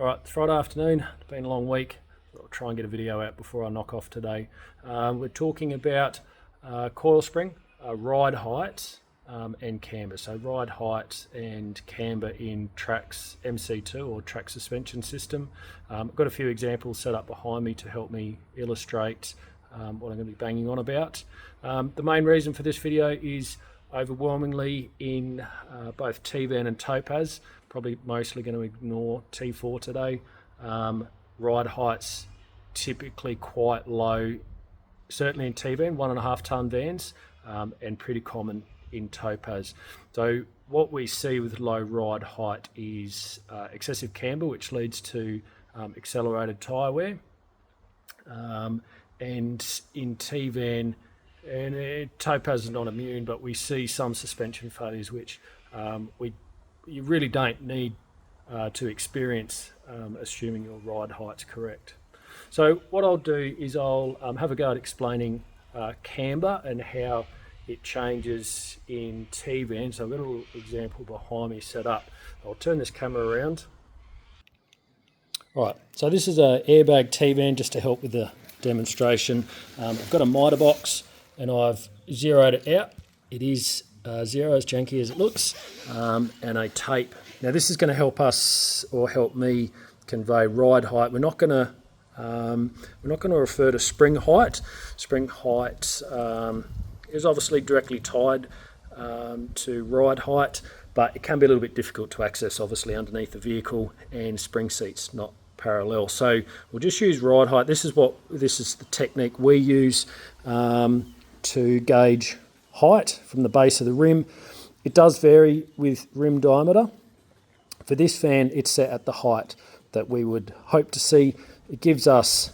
Alright, it's Friday afternoon, it's been a long week. I'll try and get a video out before I knock off today. We're talking about coil spring, ride height and camber. So ride height and camber in Trax MC2 or Trax suspension system. I've got a few examples set up behind me to help me illustrate what I'm going to be banging on about. The main reason for this video is overwhelmingly in both T-van and Topaz. Probably mostly going to ignore T4 today. Ride heights typically quite low, certainly in T-van, 1.5 ton vans, and pretty common in Topaz. So what we see with low ride height is excessive camber, which leads to accelerated tyre wear. And in T-van, and Topaz is not immune, but we see some suspension failures which you really don't need to experience, assuming your ride height's correct. So what I'll do is I'll have a go at explaining camber and how it changes in T-van. So I've got a little example behind me set up. I'll turn this camera around. All right, so this is an airbag T-van just to help with the demonstration. I've got a mitre box and I've zeroed it out. It is zero, as janky as it looks, and a tape. Now this is going to help us, or help me, convey ride height. We're not going to refer to spring height. Spring height is obviously directly tied to ride height, but it can be a little bit difficult to access, obviously, underneath the vehicle, and spring seats not parallel. So we'll just use ride height. This is the technique we use to gauge height from the base of the rim. It does vary with rim diameter. For this fan, it's set at the height that we would hope to see. It gives us,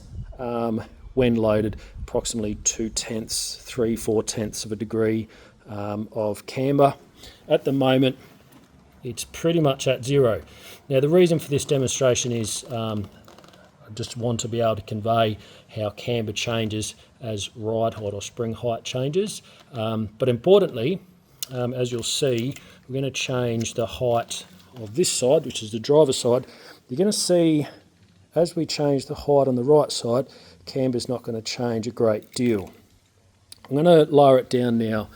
when loaded, approximately 3/4 of a degree of camber. At the moment, it's pretty much at zero. Now, the reason for this demonstration is I just want to be able to convey how camber changes as ride height or spring height changes. But importantly, as you'll see, we're going to change the height of this side, which is the driver's side. You're going to see, as we change the height on the right side, camber's not going to change a great deal. I'm going to lower it down now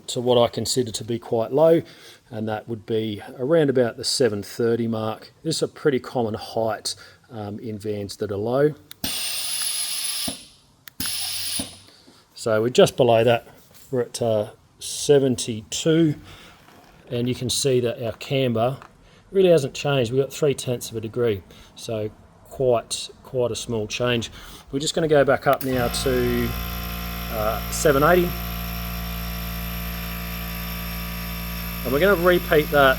to what I consider to be quite low, and that would be around about the 730 mark. This is a pretty common height in vans that are low. So we're just below that. We're at 72, and you can see that our camber really hasn't changed. We've got 0.3 of a degree, so quite a small change. We're just going to go back up now to 780, and we're going to repeat that,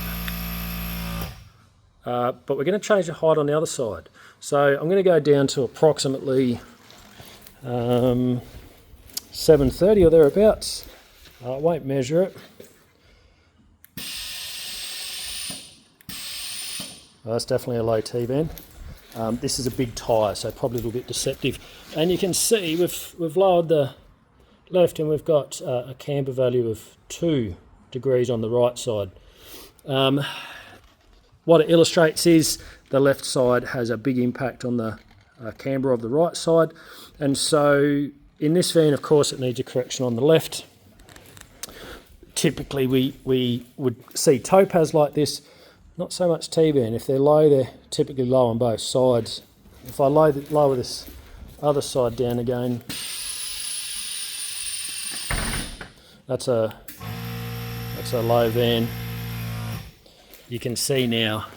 but we're going to change the height on the other side. So I'm going to go down to approximately 730 or thereabouts. I won't measure it. Well, that's definitely a low T-van. This is a big tyre, so probably a little bit deceptive. And you can see we've lowered the left, and we've got a camber value of 2 degrees on the right side. What it illustrates is the left side has a big impact on the camber of the right side, and so in this van, of course, it needs a correction on the left. Typically, we would see Topaz like this, not so much T-van. If they're low, they're typically low on both sides. If I lower this other side down again, that's a low van. You can see now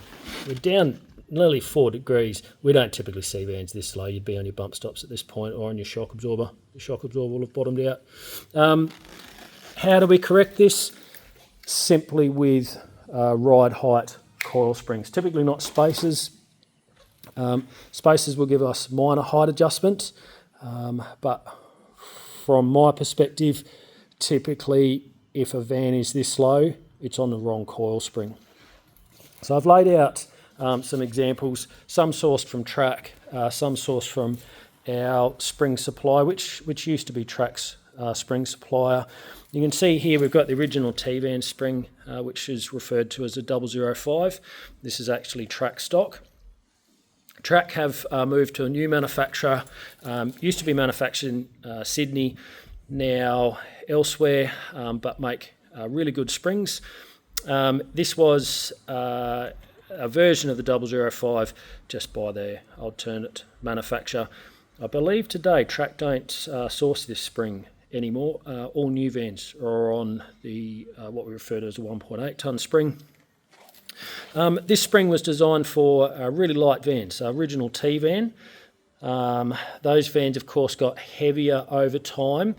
we're down nearly 4 degrees. We don't typically see vans this low. You'd be on your bump stops at this point, or on your shock absorber. The shock absorber will have bottomed out. How do we correct this? Simply with ride height coil springs. Typically not spacers. Spacers will give us minor height adjustments, but from my perspective, typically if a van is this low, it's on the wrong coil spring. So I've laid out some examples, some sourced from Track, some sourced from our spring supply, which used to be Track's spring supplier. You can see here we've got the original T-van spring, which is referred to as a 005. This is actually Track stock. Track have moved to a new manufacturer. Used to be manufactured in Sydney, now elsewhere, but make really good springs. This was a version of the 005 just by their alternate manufacturer. I believe today Track don't source this spring anymore. All new vans are on the what we refer to as a 1.8 tonne spring. This spring was designed for really light vans, original T van. Those vans, of course, got heavier over time,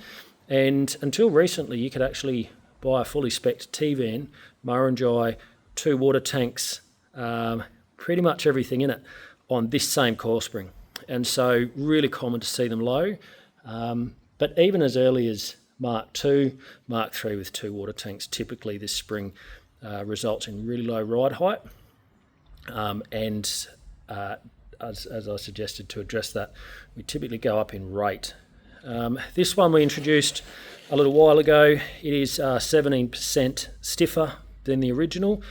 and until recently, you could actually buy a fully spec'd T van, Murringi, 2 water tanks, pretty much everything in it on this same coil spring, and so really common to see them low. But even as early as Mark II, Mark III with 2 water tanks, typically this spring results in really low ride height. As I suggested, to address that, we typically go up in rate. This one we introduced a little while ago. It is 17% stiffer than the original.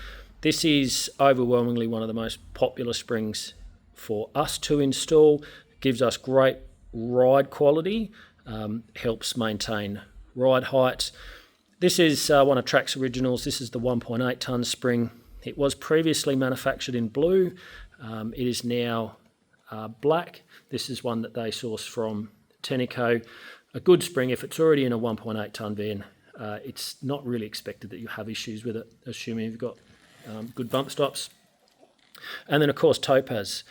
This is overwhelmingly one of the most popular springs for us to install. It gives us great ride quality, helps maintain ride height. This is one of Track's originals. This is the 1.8 tonne spring. It was previously manufactured in blue. It is now black. This is one that they source from Tenneco. A good spring. If it's already in a 1.8 tonne van, it's not really expected that you have issues with it, assuming you've got good bump stops. And then, of course, Topaz.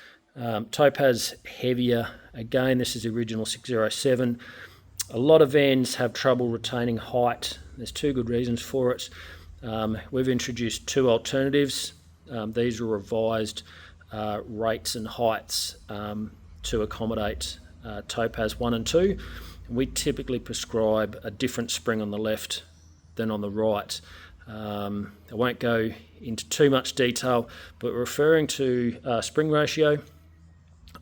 Topaz heavier. Again, this is the original 607. A lot of vans have trouble retaining height. There's 2 good reasons for it. We've introduced 2 alternatives. These are revised rates and heights to accommodate Topaz 1 and 2. We typically prescribe a different spring on the left than on the right. I won't go into too much detail, but referring to spring ratio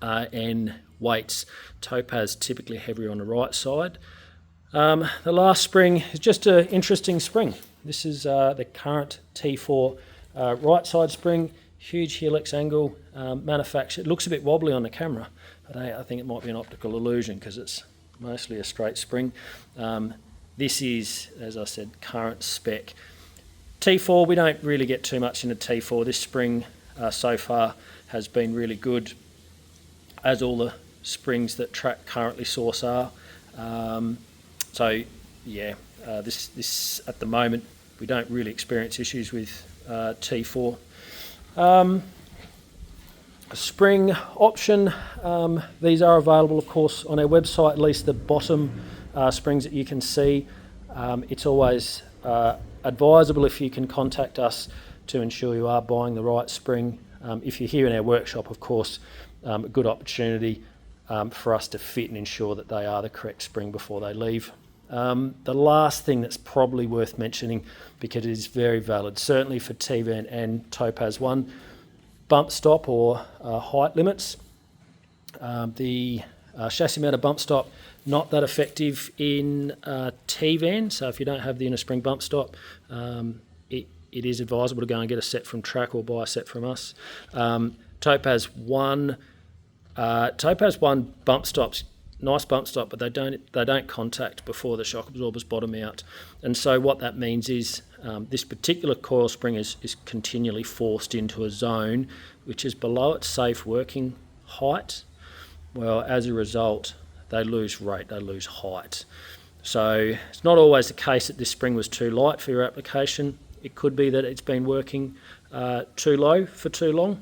and weights, Topaz typically heavier on the right side. The last spring is just an interesting spring. This is the current T4 right side spring, huge helix angle, manufactured. It looks a bit wobbly on the camera, but I think it might be an optical illusion because it's mostly a straight spring. This is, as I said, current spec. T4, we don't really get too much into T4. This spring so far has been really good, as all the springs that Track currently source are. This at the moment we don't really experience issues with T4. Spring option, these are available, of course, on our website, at least the bottom springs that you can see. It's always advisable if you can contact us to ensure you are buying the right spring. If you're here in our workshop, of course, a good opportunity for us to fit and ensure that they are the correct spring before they leave. The last thing that's probably worth mentioning, because it is very valid, certainly for T-Van and Topaz 1, bump stop or height limits. The chassis mounted bump stop, not that effective in T-Van, so if you don't have the inner spring bump stop, it is advisable to go and get a set from Track or buy a set from us. Topaz 1 bump stops, nice bump stop, but they don't contact before the shock absorbers bottom out, and so what that means is this particular coil spring is continually forced into a zone which is below its safe working height. Well, as a result, they lose rate, they lose height. So it's not always the case that this spring was too light for your application. It could be that it's been working too low for too long.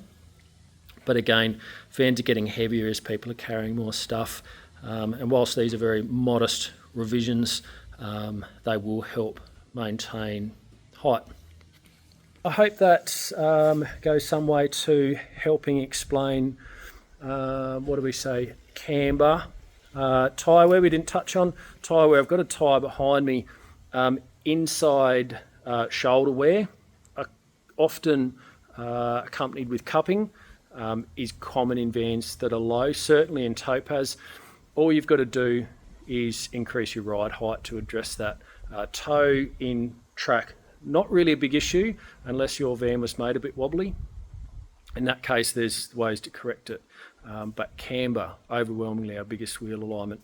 But again, fans are getting heavier as people are carrying more stuff. And whilst these are very modest revisions, they will help maintain height. I hope that goes some way to helping explain, Camber. Tyre wear we didn't touch on. Tyre wear, I've got a tyre behind me. Inside shoulder wear, often accompanied with cupping, is common in vans that are low, certainly in Topaz. All you've got to do is increase your ride height to address that. Toe in Track, not really a big issue unless your van was made a bit wobbly. In that case, there's ways to correct it. But camber, overwhelmingly our biggest wheel alignment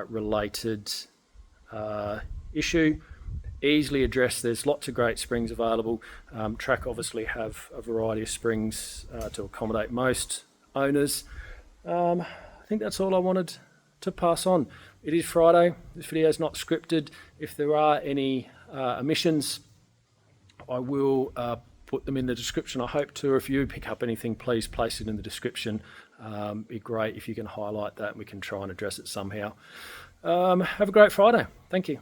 related issue. Easily addressed. There's lots of great springs available. Track obviously have a variety of springs to accommodate most owners. I think that's all I wanted to pass on. It is Friday. This video is not scripted. If there are any omissions, I will put them in the description. I hope to. If you pick up anything, please place it in the description. Be great if you can highlight that and we can try and address it somehow. Have a great Friday. Thank you.